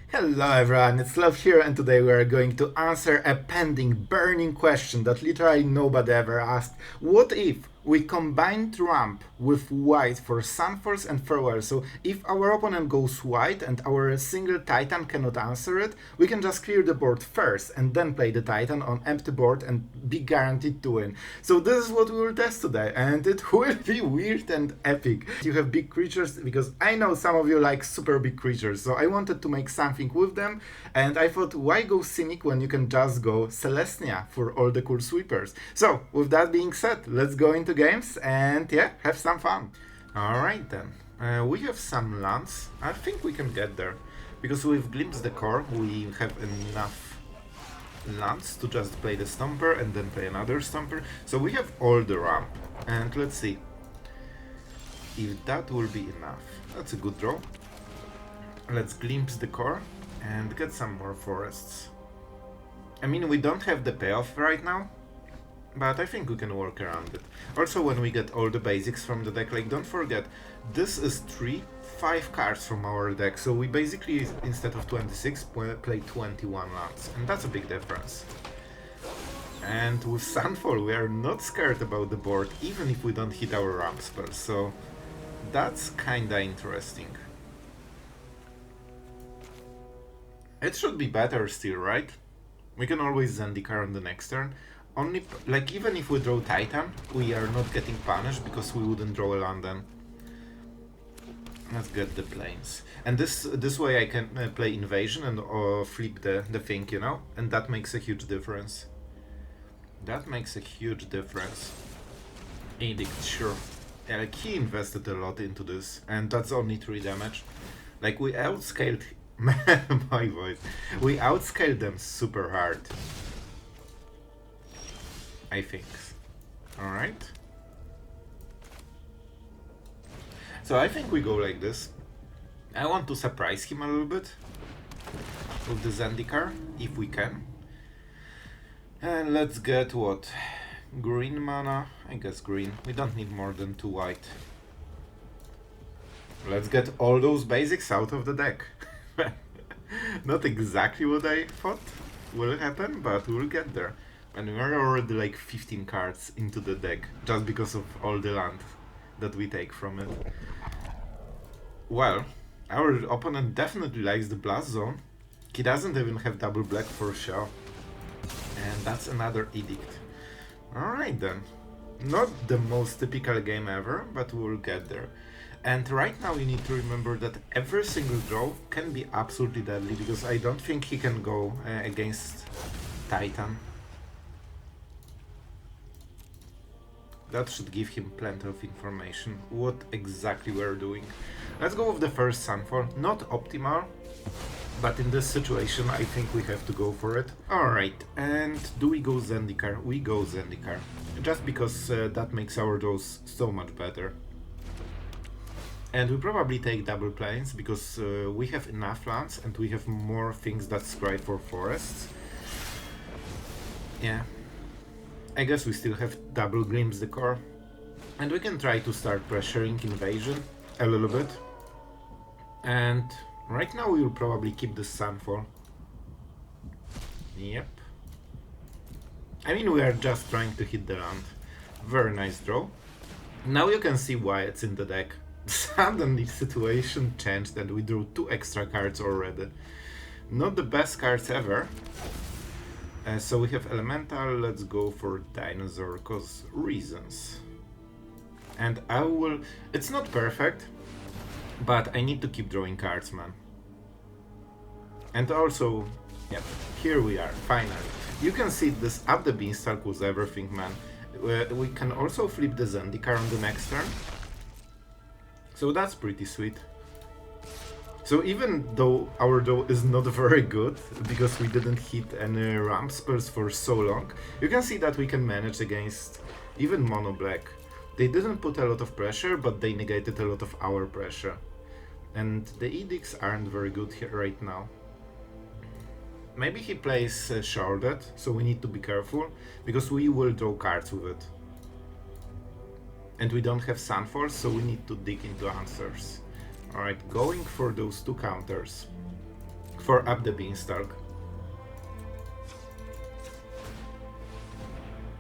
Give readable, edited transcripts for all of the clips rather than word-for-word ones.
Hello everyone, it's Sloth here, and today we are going to answer a pending burning question that literally nobody ever asked. What if we combined ramp with white for Sunfalls and farewell? So if our opponent goes white and our single Titan cannot answer it, we can just clear the board first and then play the Titan on empty board and be guaranteed to win. So this is what we will test today, and it will be weird and epic. You have big creatures, because I know some of you like super big creatures, so I wanted to make something with them, and I thought, why go Cynic when you can just go Selesnya for all the cool sweepers? So with that being said, let's go into games and yeah, have some fun. Alright then, we have some lands. I think we can get there, because with Glimpse the Core we have enough lands to just play the Stomper and then play another Stomper. So we have all the ramp, and let's see if that will be enough. That's a good draw. Let's Glimpse the Core and get some more forests. I mean, we don't have the payoff right now, but I think we can work around it. Also, when we get all the basics from the deck, like, don't forget, this is 5 cards from our deck, so we basically, instead of 26, play 21 lands, and that's a big difference. And with Sunfall, we are not scared about the board, even if we don't hit our ramp spells, so that's kinda interesting. It should be better still, right? We can always Zendikar on the next turn. Only, like, even if we draw Titan, we are not getting punished because we wouldn't draw a land then. Let's get the planes. And this way I can play Invasion and flip the thing, you know? And that makes a huge difference. That makes a huge difference. Edict, sure. Yeah, like, he invested a lot into this, and that's only 3 damage. Like, we outscaled... my voice. We outscaled them super hard, I think. Alright. So I think we go like this. I want to surprise him a little bit with the Zendikar, if we can. And let's get what? Green mana? I guess green. We don't need more than 2 white. Let's get all those basics out of the deck. Not exactly what I thought will happen, but we'll get there. And we're already like 15 cards into the deck, just because of all the land that we take from it. Well, our opponent definitely likes the Blast Zone. He doesn't even have double black for sure. And that's another Edict. Alright then. Not the most typical game ever, but we'll get there. And right now you need to remember that every single draw can be absolutely deadly, because I don't think he can go against Titan. That should give him plenty of information what exactly we're doing. Let's go with the first Sunfall. Not optimal, but in this situation I think we have to go for it. Alright, and do we go Zendikar? We go Zendikar. Just because that makes our draws so much better. And we probably take double planes, because we have enough lands and we have more things that scry for forests. Yeah. I guess we still have double Glimpse the Core. And we can try to start pressuring Invasion a little bit. And right now we will probably keep the Sunfall. Yep. I mean, we are just trying to hit the land. Very nice draw. Now you can see why it's in the deck. Suddenly situation changed and we drew 2 extra cards already. Not the best cards ever. So we have Elemental, let's go for Dinosaur, cause reasons. And I will... It's not perfect, but I need to keep drawing cards, man. And also, yeah, here we are, finally. You can see this Up the Beanstalk was everything, man. We can also flip the Zendikar on the next turn. So that's pretty sweet. So even though our draw is not very good, because we didn't hit any ramp spells for so long, you can see that we can manage against even mono black. They didn't put a lot of pressure, but they negated a lot of our pressure. And the edicts aren't very good here right now. Maybe he plays Sharded, so we need to be careful, because we will draw cards with it. And we don't have Sunfall, so we need to dig into answers. Alright, going for those 2 counters. for Up the Beanstalk.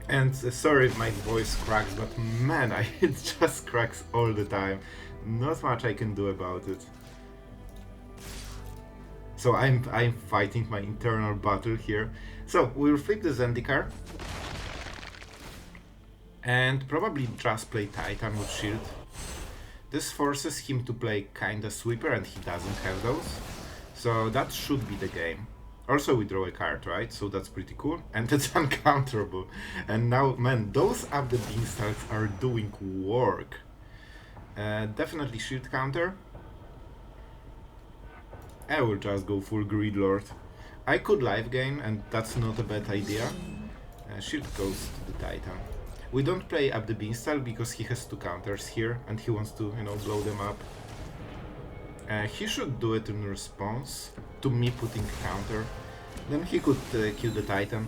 And sorry if my voice cracks, but man, it just cracks all the time. Not much I can do about it. So I'm fighting my internal battle here. So we'll flip the Zendikar. And probably just play Titan with shield. This forces him to play kinda sweeper and he doesn't have those. So that should be the game. Also we draw a card, right? So that's pretty cool. And it's uncounterable. And now, man, those Up the Beanstalks are doing work. Definitely shield counter. I will just go full Greed Lord. I could live gain and that's not a bad idea. Shield goes to the Titan. We don't play Up the Beanstalk because he has 2 counters here and he wants to, you know, blow them up. He should do it in response to me putting counter. Then he could kill the Titan.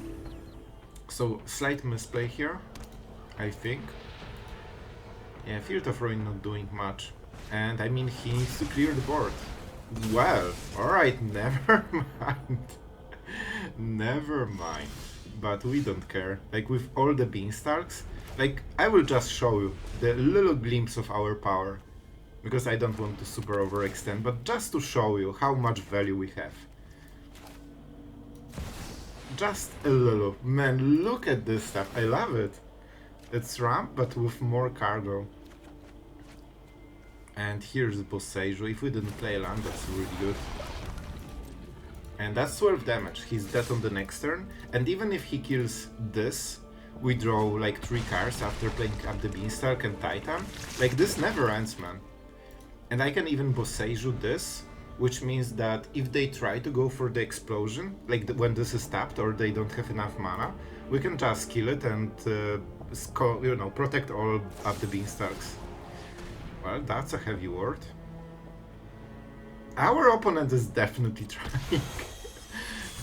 So slight misplay here, I think. Yeah, Field of Ruin not doing much. And I mean he needs to clear the board. Well, alright, never mind. Never mind. But we don't care. Like with all the Beanstalks, like I will just show you the little glimpse of our power. Because I don't want to super overextend, but just to show you how much value we have. Just a little. Man, look at this stuff. I love it. It's ramp, but with more cargo. And here's Boseiju. If we didn't play land, that's really good. And that's 12 damage. He's dead on the next turn. And even if he kills this, we draw like 3 cards after playing Up the Beanstalk and Titan. Like this never ends, man. And I can even Boseiju this, which means that if they try to go for the explosion, like when this is tapped or they don't have enough mana, we can just kill it and you know, protect all Up the Beanstalks. Well, that's a heavy word. Our opponent is definitely trying,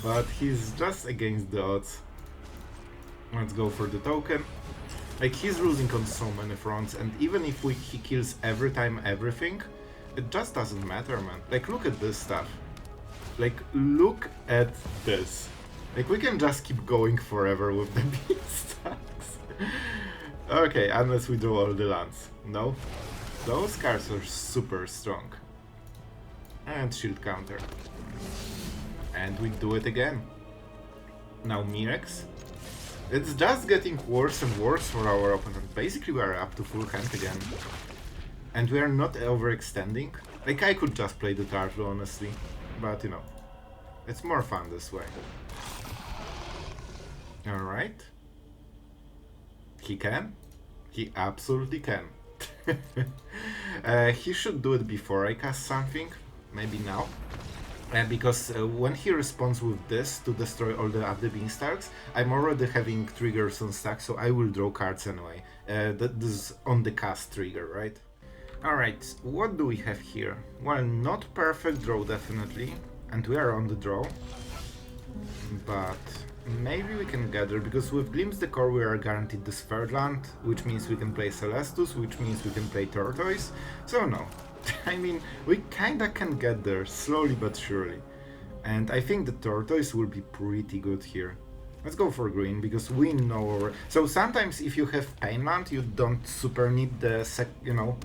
but he's just against the odds. Let's go for the token. Like, he's losing on so many fronts, and even if he kills every time everything, it just doesn't matter, man. Like, look at this stuff. Like, look at this. Like, we can just keep going forever with the Beanstalks. Okay, unless we draw all the lands. No? Those cards are super strong. And shield counter. And we do it again. Now Mirex. It's just getting worse and worse for our opponent. Basically we are up to full hand again. And we are not overextending. Like, I could just play the turtle, honestly. But you know, it's more fun this way. Alright. He can. He absolutely can. He should do it before I cast something. Maybe now. Because when he responds with this to destroy all the Up the Beanstalks, I'm already having triggers on stack, so I will draw cards anyway. This is on the cast trigger, right? Alright, what do we have here? Well, not perfect draw definitely, and we are on the draw. But maybe we can gather, because with Glimpse the Core we are guaranteed this third land, which means we can play Celestus, which means we can play Tortoise, so no. I mean, we kinda can get there, slowly but surely. And I think the Tortoise will be pretty good here. Let's go for green, because we know... So sometimes if you have Painland, you don't super need the,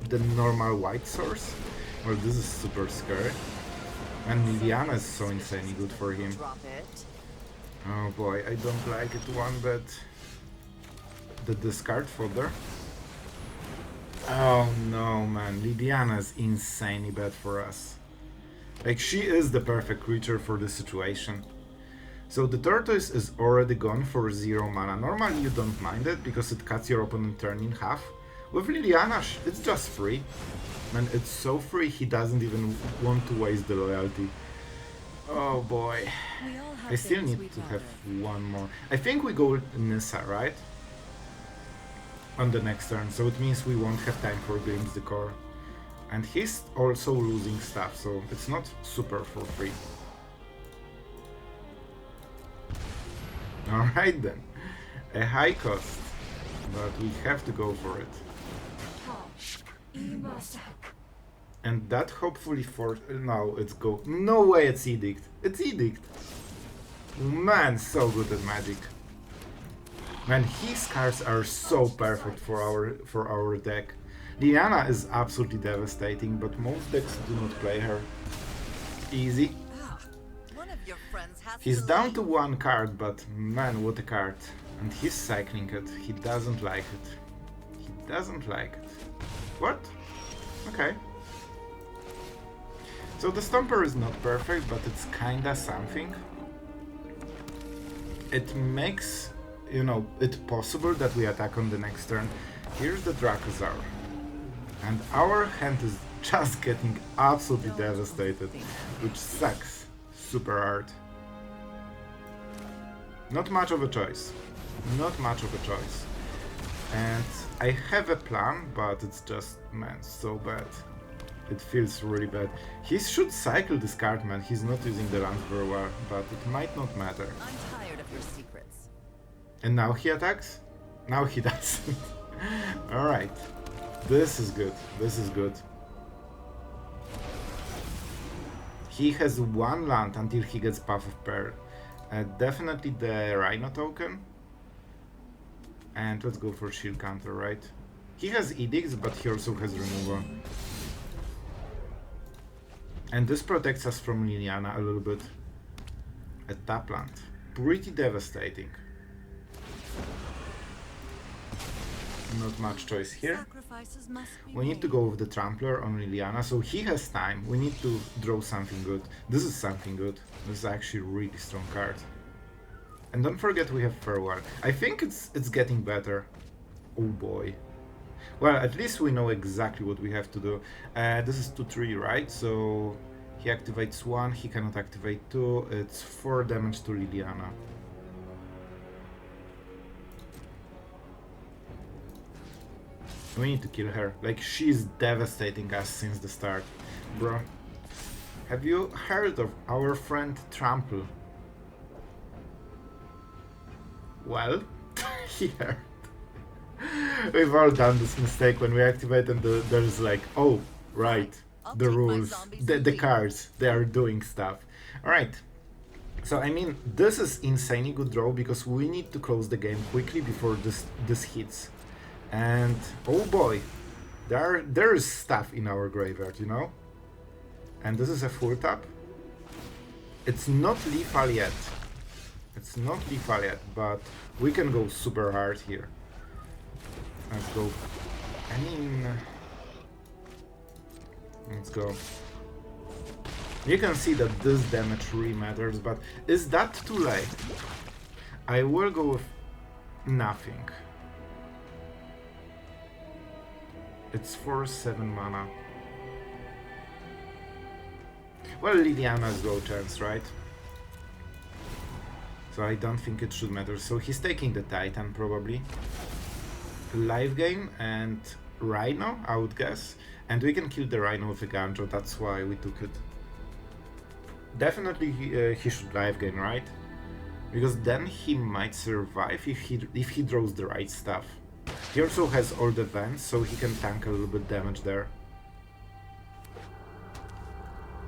the normal white source. Well, this is super scary. And Liliana is so insanely good for him. Oh boy, I don't like it one bit. The discard folder. Oh no, man, Liliana is insanely bad for us. Like, she is the perfect creature for this situation. So the Tortoise is already gone for 0 mana. Normally you don't mind it, because it cuts your opponent turn in half. With Liliana, it's just free. Man, it's so free, he doesn't even want to waste the loyalty. Oh boy. I still need to have one more. I think we go with Nissa, right? On the next turn, so it means we won't have time for Glimpse the Core. And he's also losing stuff, so it's not super for free. Alright then. A high cost, but we have to go for it. And that hopefully for... No, it's go... No way it's Edict. It's Edict. Man, so good at magic. Man, his cards are so perfect for our deck. Liliana is absolutely devastating, but most decks do not play her. Easy. He's down to one card, but man, what a card. And he's cycling it. He doesn't like it. He doesn't like it. What? Okay. So the Stomper is not perfect, but it's kinda something. It makes, you know, it possible that we attack on the next turn. Here's the Dracosaur. And our hand is just getting absolutely devastated, which sucks super hard. Not much of a choice. Not much of a choice. And I have a plan, but it's just, man, so bad. It feels really bad. He should cycle this card, man. He's not using the land for a while, but it might not matter. I'm tired of your secrets. And now he attacks? Now he doesn't. Alright. This is good. This is good. He has one land until he gets Path of Pearl. Definitely the Rhino token. And let's go for shield counter, right? He has edicts, but he also has removal. And this protects us from Liliana a little bit. A tap land. Pretty devastating. Not much choice here. We need to go with the Trampler on Liliana, so he has time. We need to draw something good. This is something good. This is actually a really strong card. And don't forget we have Farewell. I think it's getting better. Oh boy. Well, at least we know exactly what we have to do. This is 2-3, right? So he activates 1, he cannot activate 2. It's 4 damage to Liliana. We need to kill her. Like, she's devastating us since the start. Bro, have you heard of our friend Trample? Well, he heard. We've all done this mistake when we activate and there's like, oh, right, the rules, the cards, they are doing stuff. Alright, so I mean, this is insanely good draw because we need to close the game quickly before this hits. And, oh boy, there is stuff in our graveyard, you know? And this is a full tap. It's not lethal yet. It's not lethal yet, but we can go super hard here. Let's go. I mean... Let's go. You can see that this damage really matters, but is that too late? I will go with nothing. It's for 7 mana. Well, Liliana has low chance, right? So I don't think it should matter. So he's taking the Titan, probably. Live game and Rhino, I would guess. And we can kill the Rhino with Eiganjo, that's why we took it. Definitely he should live game, right? Because then he might survive if he draws the right stuff. He also has all the vents, so he can tank a little bit damage there.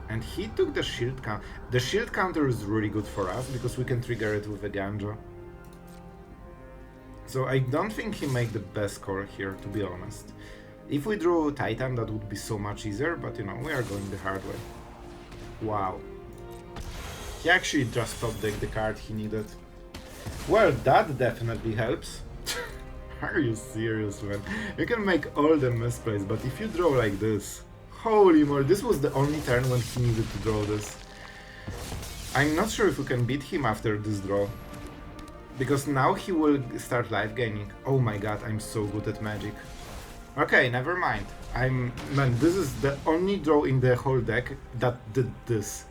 And he took the shield counter. The shield counter is really good for us because we can trigger it with Eiganjo. So I don't think he made the best call here, to be honest. If we drew Titan, that would be so much easier, but you know, we are going the hard way. Wow. He actually just top decked the card he needed. Well, that definitely helps. Are you serious, man? You can make all the misplays, but if you draw like this... Holy moly, this was the only turn when he needed to draw this. I'm not sure if we can beat him after this draw. Because now he will start life gaining. Oh my god, I'm so good at magic. Okay, never mind. Man, this is the only draw in the whole deck that did this.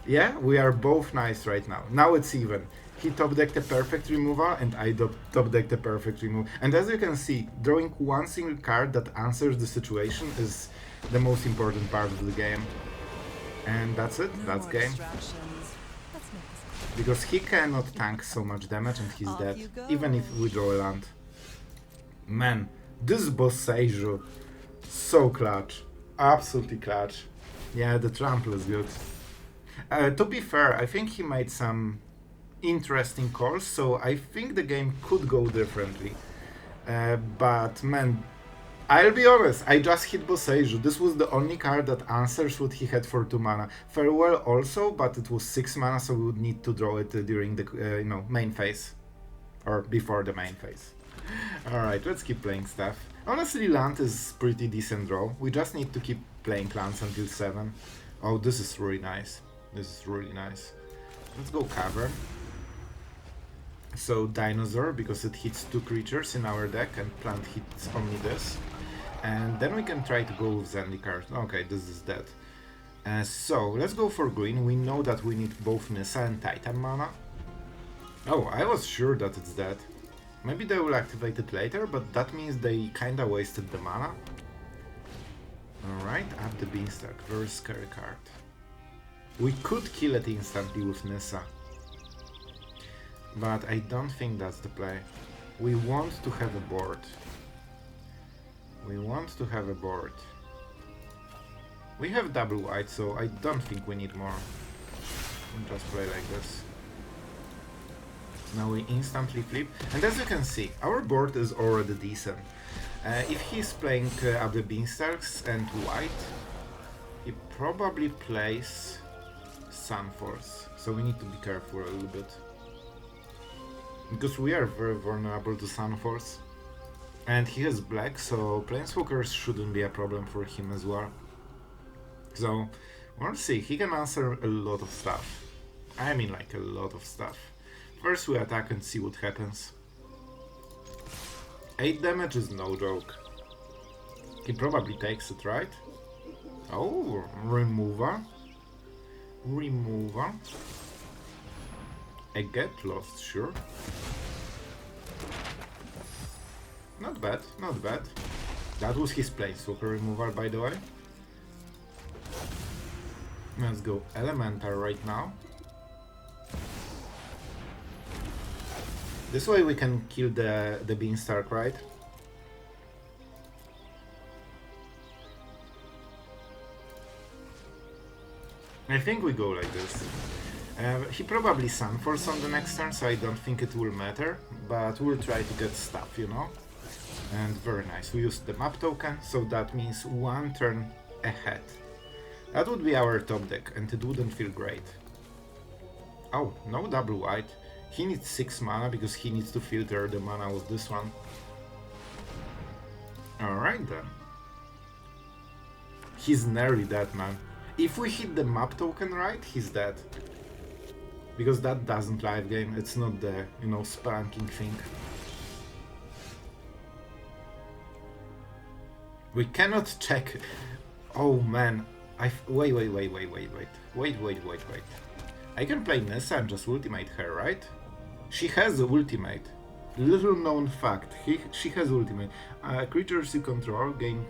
Yeah, we are both nice right now. Now it's even. He top decked a perfect removal and I top decked a perfect removal. And as you can see, drawing one single card that answers the situation is the most important part of the game. And that's it, that's game. Because he cannot tank so much damage and he's dead, even if we draw a land. Man, this Boseiju, so clutch. Absolutely clutch. Yeah, the trample is good. To be fair, I think he made some interesting calls, so I think the game could go differently. But man, I'll be honest, I just hit Boseiju. This was the only card that answers what he had for 2 mana. Farewell also, but it was 6 mana, so we would need to draw it during the main phase. Or before the main phase. Alright, let's keep playing stuff. Honestly, land is pretty decent draw. We just need to keep playing lands until 7. Oh, this is really nice. This is really nice. Let's go Cavern. So Dinosaur, because it hits 2 creatures in our deck, and plant hits only this. And then we can try to go with Zendikar. Okay, this is dead. So, let's go for green. We know that we need both Nissa and Titan mana. Oh, I was sure that it's dead. Maybe they will activate it later, but that means they kinda wasted the mana. Alright, Up the Beanstalk. Very scary card. We could kill it instantly with Nissa. But I don't think that's the play. We want to have a board. We want to have a board. We have double white, so I don't think we need more. We'll just play like this. Now we instantly flip. And as you can see, our board is already decent. If he's playing Up the Beanstalks and white, he probably plays Sunfalls. So we need to be careful a little bit. Because we are very vulnerable to Sunfalls. And he has black, so Planeswalkers shouldn't be a problem for him as well. So, we'll see. He can answer a lot of stuff. I mean, like, a lot of stuff. First we attack and see what happens. 8 damage is no joke. He probably takes it, right? Oh, removal. Removal. I get lost, sure. Not bad, not bad. That was his Planeswalker removal, by the way. Let's go Elemental right now. This way we can kill the Beanstalk, right? I think we go like this. He probably Sunfalls on the next turn, so I don't think it will matter. But we'll try to get stuff, you know? And very nice. We used the map token, so that means 1 turn ahead. That would be our top deck, and it wouldn't feel great. Oh, no double white. He needs 6 mana because he needs to filter the mana with this one. Alright then. He's nearly dead, man. If we hit the map token right, he's dead. Because that doesn't live game, it's not the, spelunking thing. We cannot check. Oh man, wait. I can play Nissa and just ultimate her, right? She has ultimate. Little known fact, she has ultimate. Creatures you control gain...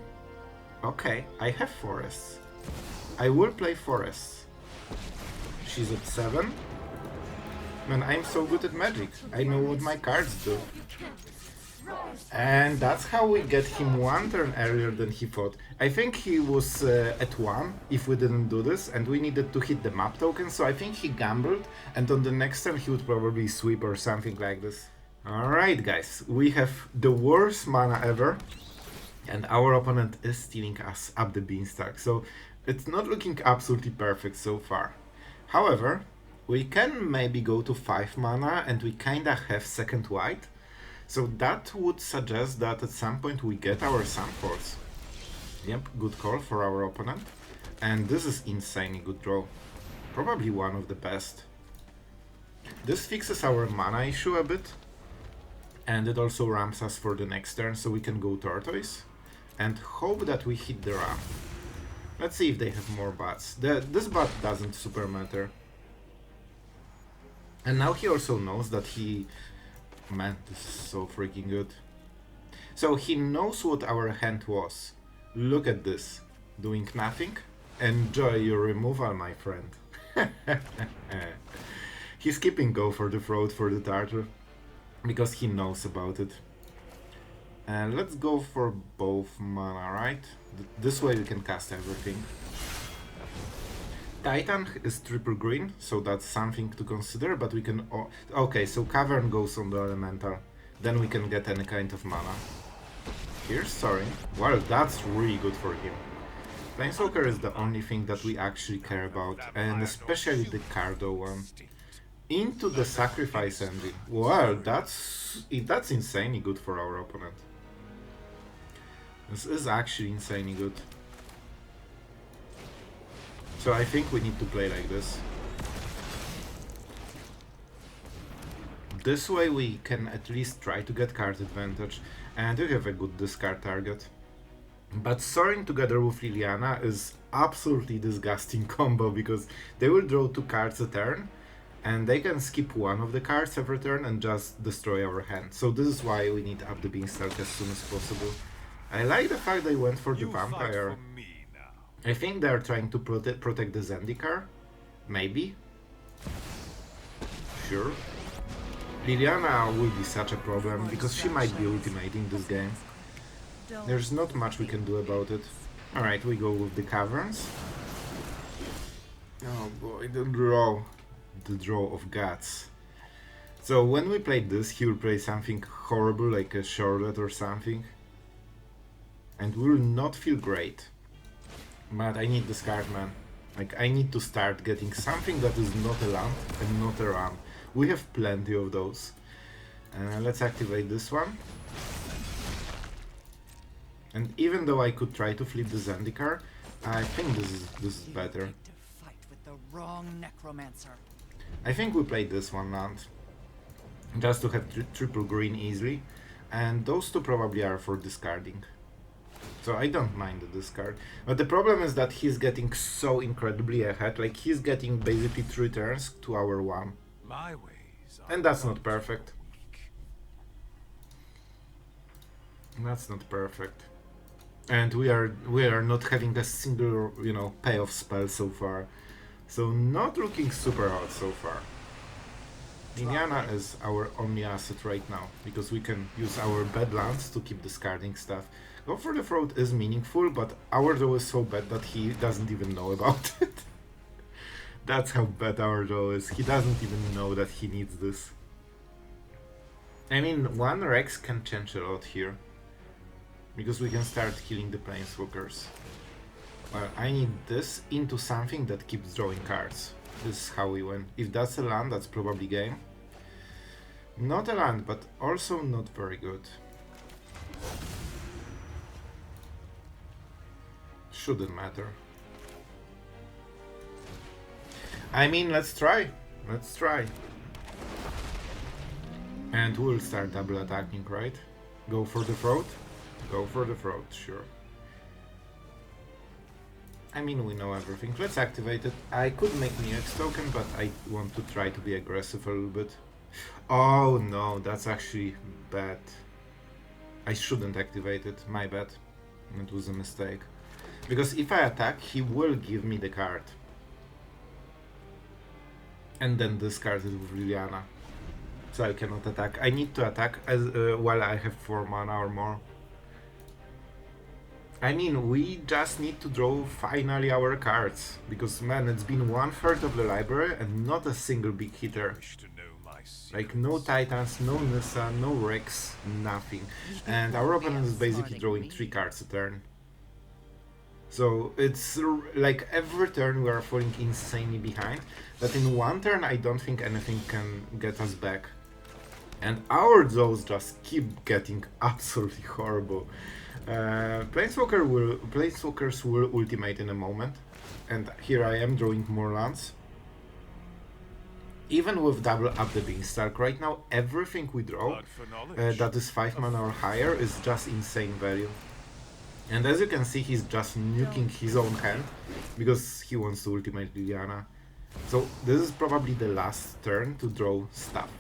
Okay, I have forests. I will play forests. She's at 7. Man, I'm so good at Magic. I know what my cards do. And that's how we get him 1 turn earlier than he thought. I think he was at 1 if we didn't do this, and we needed to hit the map token, so I think he gambled, and on the next turn he would probably sweep or something like this. Alright guys, we have the worst mana ever, and our opponent is stealing us Up the Beanstalk, so it's not looking absolutely perfect so far. However, we can maybe go to 5 mana, and we kinda have second white. So that would suggest that at some point we get our Sunfalls. Yep, good call for our opponent. And this is insanely good draw. Probably one of the best. This fixes our mana issue a bit. And it also ramps us for the next turn, so we can go Tortoise. And hope that we hit the ramp. Let's see if they have more bats. This bat doesn't super matter. And now he also knows that he... Man, this is so freaking good. So he knows what our hand was. Look at this. Doing nothing. Enjoy your removal, my friend. He's keeping go for the throat for the Tartar. Because he knows about it. And let's go for both mana, right? This way we can cast everything. Titan is triple green, so that's something to consider, but we can... okay, so Cavern goes on the Elemental. Then we can get any kind of mana. Here's Soaring. Well, that's really good for him. Planeswalker is the only thing that we actually care about, and especially the Cardo one. Into the Sacrifice Engine. Well, that's insanely good for our opponent. This is actually insanely good. So I think we need to play like this. This way we can at least try to get card advantage, and we have a good discard target. But Soaring together with Liliana is absolutely disgusting combo, because they will draw 2 cards a turn, and they can skip one of the cards every turn and just destroy our hand. So this is why we need Up the Beanstalk as soon as possible. I like the fact they went for the Vampire. I think they're trying to protect the Zendikar. Maybe. Sure. Liliana will be such a problem, because she might be ultimating this game. There's not much we can do about it. Alright, we go with the Caverns. Oh boy, the draw. The draw of guts. So when we play this, he will play something horrible like a Charlotte or something. And we will not feel great. But I need this card, man. Like, I need to start getting something that is not a land and not a ram. We have plenty of those. Let's activate this one. And even though I could try to flip the Zendikar, I think this is better. To fight with the wrong necromancer. I think we played this one land. Just to have triple green easily. And those 2 probably are for discarding. So I don't mind the discard. But the problem is that he's getting so incredibly ahead. Like, he's getting basically 3 turns to our 1. My ways And that's not perfect. That's not perfect. And we are not having a single, you know, payoff spell so far. So not looking super hot so far. Liliana is our only asset right now, because we can use our bad lands to keep discarding stuff. Go for the Throat is meaningful, but our draw is so bad that he doesn't even know about it. That's how bad our draw is. He doesn't even know that he needs this. I mean, 1 Rex can change a lot here, because we can start killing the Planeswalkers. Well, I need this into something that keeps drawing cards. This is how we win. If that's a land, that's probably game. Not a land, but also not very good. Shouldn't matter. I mean, let's try. Let's try. And we'll start double attacking, right? Go for the Throat? Go for the Throat, sure. I mean, we know everything. Let's activate it. I could make me X token, but I want to try to be aggressive a little bit. Oh no, that's actually bad. I shouldn't activate it, my bad. It was a mistake. Because if I attack, he will give me the card. And then discard it with Liliana. So I cannot attack. I need to attack as while I have 4 mana or more. I mean, we just need to draw finally our cards. Because man, it's been 1/3 of the library and not a single big hitter. Like no Titans, no Nissa, no Rex, nothing. And our opponent is basically drawing 3 cards a turn. So it's like every turn we are falling insanely behind, but in 1 turn I don't think anything can get us back. And our draws just keep getting absolutely horrible. Planeswalkers will ultimate in a moment, and here I am drawing more lands. Even with double Up the Beanstalk, right now everything we draw that is 5 mana or higher is just insane value. And as you can see, he's just nuking his own hand, because he wants to ultimate Liliana. So this is probably the last turn to draw stuff.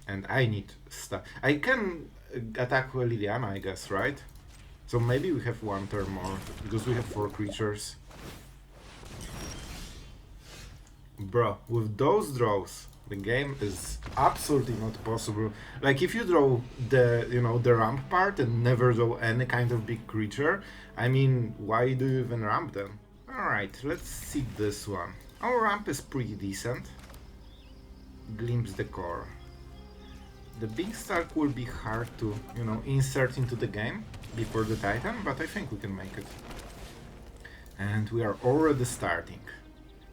And I need stuff. I can attack Liliana, I guess, right? So maybe we have 1 turn more, because we have 4 creatures. Bro, with those draws, The game is absolutely not possible. Like if you draw the the ramp part and never draw any kind of big creature, I mean, why do you even ramp them? Alright, let's see this one. Our ramp is pretty decent. Glimpse the core. The Beanstalk will be hard to, insert into the game before the Titan, but I think we can make it. And we are already starting.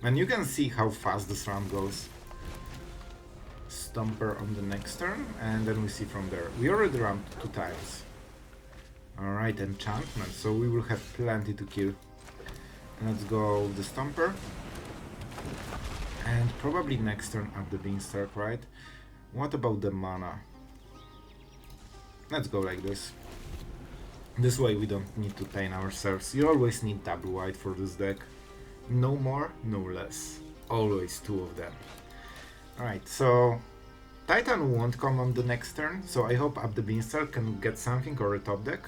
And you can see how fast this round goes. Stomper on the next turn, and then we see from there. We already ramped 2 times. Alright, enchantment, so we will have plenty to kill. Let's go the Stomper. And probably next turn up the Beanstalk, right? What about the mana? Let's go like this. This way we don't need to pain ourselves. You always need double white for this deck. No more, no less. Always 2 of them. Alright, so Titan won't come on the next turn, so I hope Up the Beanstalk can get something or a top deck.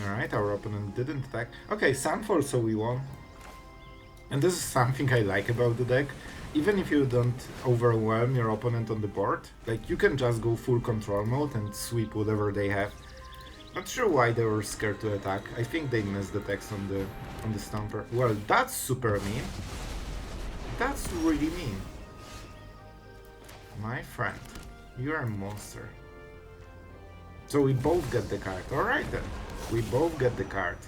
Alright, our opponent didn't attack. Okay, Sunfall, so we won. And this is something I like about the deck. Even if you don't overwhelm your opponent on the board, like you can just go full control mode and sweep whatever they have. Not sure why they were scared to attack. I think they missed the text on the Stomper. Well, that's super mean. That's really mean. My friend, you're a monster. So we both get the card. Alright then. We both get the card.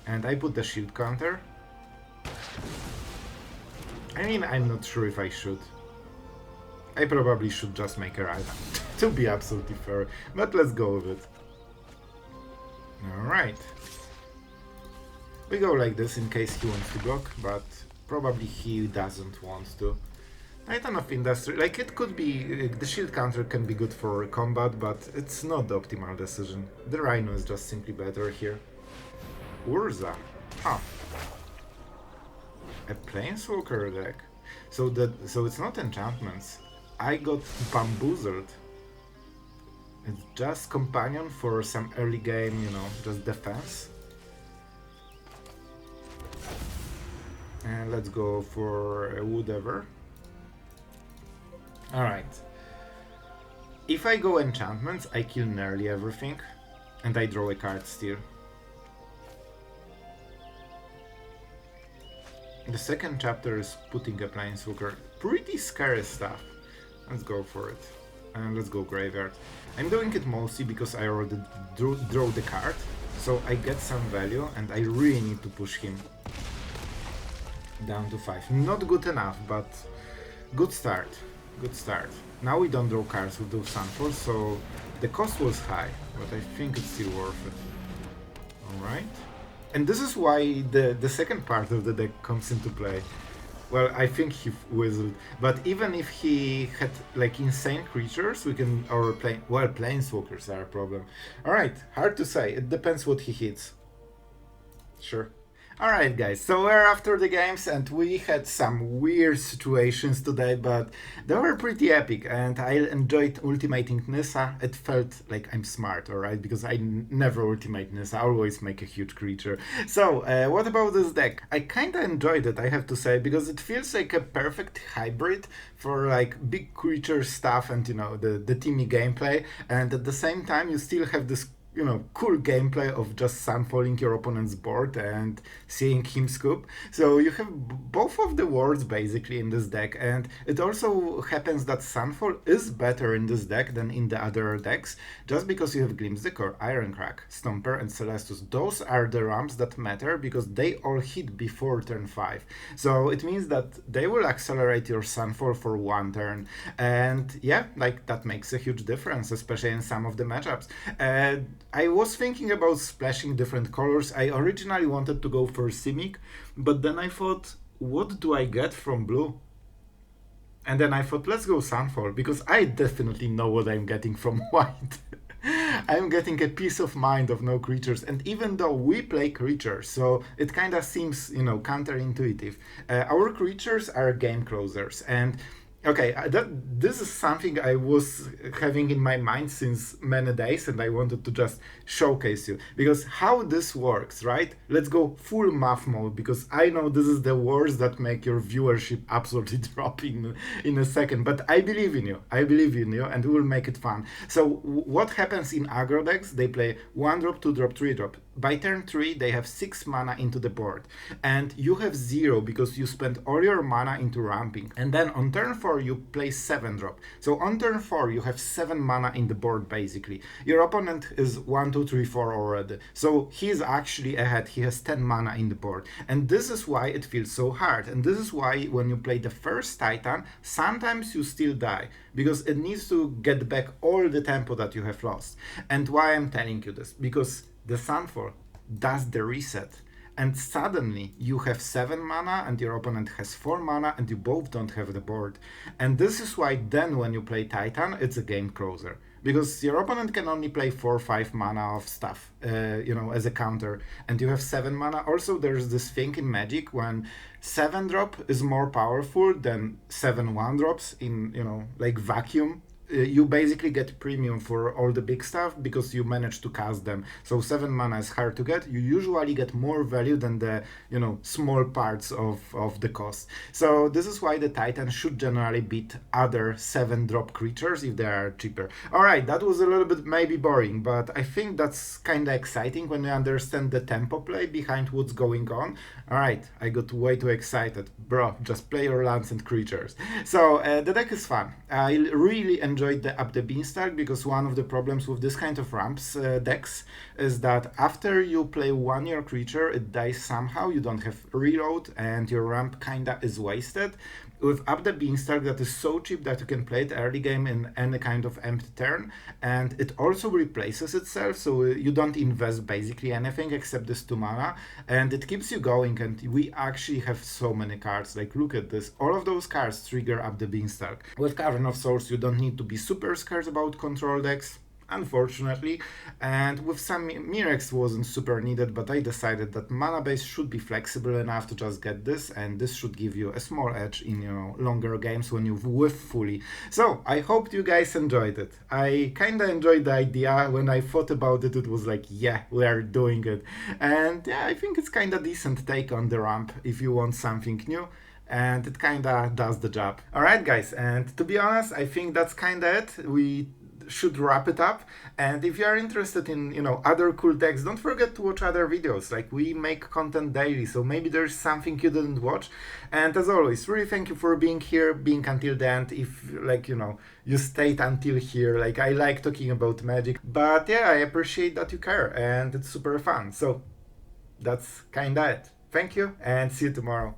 And I put the shield counter. I mean, I'm not sure if I should. I probably should just make a ride, to be absolutely fair, but let's go with it. Alright. We go like this in case he wants to block, but probably he doesn't want to. Titan of Industry, like it could be, the shield counter can be good for combat, but it's not the optimal decision. The Rhino is just simply better here. Urza. Huh. A Planeswalker deck. So it's not enchantments. I got bamboozled. It's just companion for some early game, just defense. And let's go for whatever. Alright. If I go enchantments, I kill nearly everything. And I draw a card still. The second chapter is putting a Planeswalker. Pretty scary stuff. Let's go for it. And let's go graveyard. I'm doing it mostly because I already draw the card. So I get some value and I really need to push him down to 5. Not good enough, but good start. Good start. Now we don't draw cards with those Sunfall, so the cost was high, but I think it's still worth it. Alright. And this is why the second part of the deck comes into play. Well, I think he whistled, but even if he had like insane creatures, we can Planeswalkers are a problem. Alright, hard to say, it depends what he hits. Sure. Alright guys, so we're after the games and we had some weird situations today, but they were pretty epic and I enjoyed ultimating Nissa. It felt like I'm smart, alright, because I never ultimate Nissa, I always make a huge creature. So, what about this deck? I kinda enjoyed it, I have to say, because it feels like a perfect hybrid for like big creature stuff and the teamy gameplay, and at the same time you still have this cool gameplay of just sunfalling your opponent's board and seeing him scoop. So you have both of the worlds basically in this deck, and it also happens that Sunfall is better in this deck than in the other decks, just because you have Glimpse the Core, Irencrag, Stomper and Celestus. Those are the ramps that matter because they all hit before turn 5. So it means that they will accelerate your Sunfall for 1 turn, and yeah, like that makes a huge difference, especially in some of the matchups. I was thinking about splashing different colors. I originally wanted to go for Simic, but then I thought, what do I get from blue? And then I thought, let's go Sunfall, because I definitely know what I'm getting from white. I'm getting a peace of mind of no creatures, and even though we play creatures, so it kind of seems, counterintuitive, our creatures are game closers, and Okay, this is something I was having in my mind since many days, and I wanted to just showcase you because how this works, right? Let's go full math mode because I know this is the words that make your viewership absolutely drop in a second. But I believe in you. I believe in you, and we will make it fun. So what happens in aggro decks? They play 1-drop, 2-drop, 3-drop. By turn 3, they have 6 mana into the board, and you have 0 because you spent all your mana into ramping. And then on turn 4, you play 7-drop. So on turn 4, you have 7 mana in the board basically. Your opponent is 1, 2, 3, 4 already. So he is actually ahead. He has 10 mana in the board. And this is why it feels so hard. And this is why when you play the first Titan, sometimes you still die because it needs to get back all the tempo that you have lost. And why I'm telling you this? Because the Sunfall does the reset, and suddenly you have 7 mana and your opponent has 4 mana and you both don't have the board. And this is why then when you play Titan, it's a game closer. Because your opponent can only play 4 or 5 mana of stuff, as a counter, and you have 7 mana. Also, there's this thing in Magic when 7-drop is more powerful than 7 1-drops in, like vacuum. You basically get premium for all the big stuff because you manage to cast them. So 7 mana is hard to get. You usually get more value than the small parts of the cost. So this is why the Titan should generally beat other 7-drop creatures if they are cheaper. Alright, that was a little bit maybe boring, but I think that's kinda exciting when you understand the tempo play behind what's going on. Alright, I got way too excited. Bro, just play your lands and creatures. So the deck is fun. I really enjoyed the Up the Beanstalk because one of the problems with this kind of ramps decks is that after you play one your creature, it dies somehow, you don't have reload, and your ramp kinda is wasted. With Up the Beanstalk, that is so cheap that you can play it early game in any kind of empty turn, and it also replaces itself, so you don't invest basically anything except this 2 mana, and it keeps you going. And we actually have so many cards. Like, look at this, all of those cards trigger Up the Beanstalk. With Cavern of Souls, you don't need to be super scared about control decks, unfortunately, and with some Mirex wasn't super needed, but I decided that mana base should be flexible enough to just get this, and this should give you a small edge in longer games when you whiff fully. So I hope you guys enjoyed it. I kinda enjoyed the idea. When I thought about it, it was like, yeah, we are doing it. And yeah, I think it's kinda decent take on the ramp if you want something new, and it kinda does the job. Alright guys, and to be honest, I think that's kinda it. We should wrap it up, and if you are interested in other cool decks, don't forget to watch other videos. Like, we make content daily, so maybe there's something you didn't watch. And as always, really thank you for being here, being until the end. If you stayed until here, like, I like talking about Magic, but yeah, I appreciate that you care, and it's super fun. So that's kinda it. Thank you, and see you tomorrow.